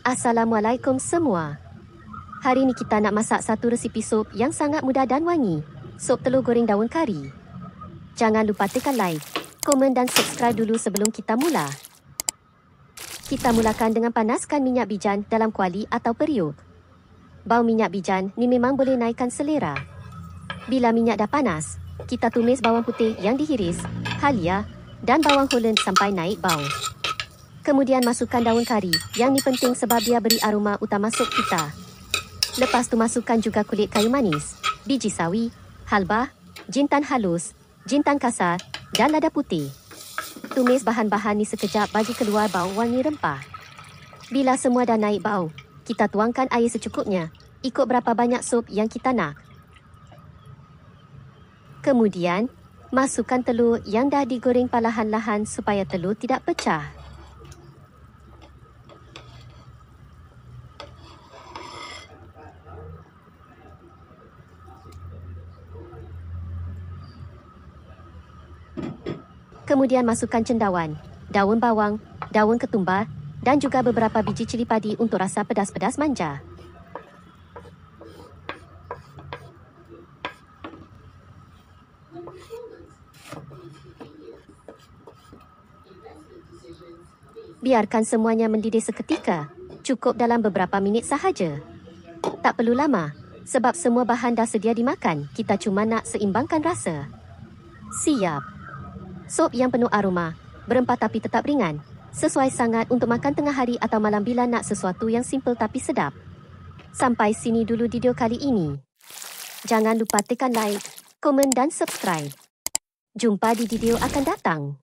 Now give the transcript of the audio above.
Assalamualaikum semua. Hari ni kita nak masak satu resipi sup yang sangat mudah dan wangi. Sup telur goreng daun kari. Jangan lupa tekan like, komen dan subscribe dulu sebelum kita mula. Kita mulakan dengan panaskan minyak bijan dalam kuali atau periuk. Bau minyak bijan ni memang boleh naikkan selera. Bila minyak dah panas, kita tumis bawang putih yang dihiris, halia dan bawang Holland sampai naik bau. Kemudian masukkan daun kari, yang ni penting sebab dia beri aroma utama sup kita. Lepas tu masukkan juga kulit kayu manis, biji sawi, halba, jintan halus, jintan kasar dan lada putih. Tumis bahan-bahan ni sekejap bagi keluar bau wangi rempah. Bila semua dah naik bau, kita tuangkan air secukupnya, ikut berapa banyak sup yang kita nak. Kemudian, masukkan telur yang dah digoreng perlahan-lahan supaya telur tidak pecah. Kemudian masukkan cendawan, daun bawang, daun ketumbar dan juga beberapa biji cili padi untuk rasa pedas-pedas manja. Biarkan semuanya mendidih seketika, cukup dalam beberapa minit sahaja. Tak perlu lama, sebab semua bahan dah sedia dimakan, kita cuma nak seimbangkan rasa. Siap. Sup yang penuh aroma, berempah tapi tetap ringan. Sesuai sangat untuk makan tengah hari atau malam bila nak sesuatu yang simple tapi sedap. Sampai sini dulu video kali ini. Jangan lupa tekan like, komen dan subscribe. Jumpa di video akan datang.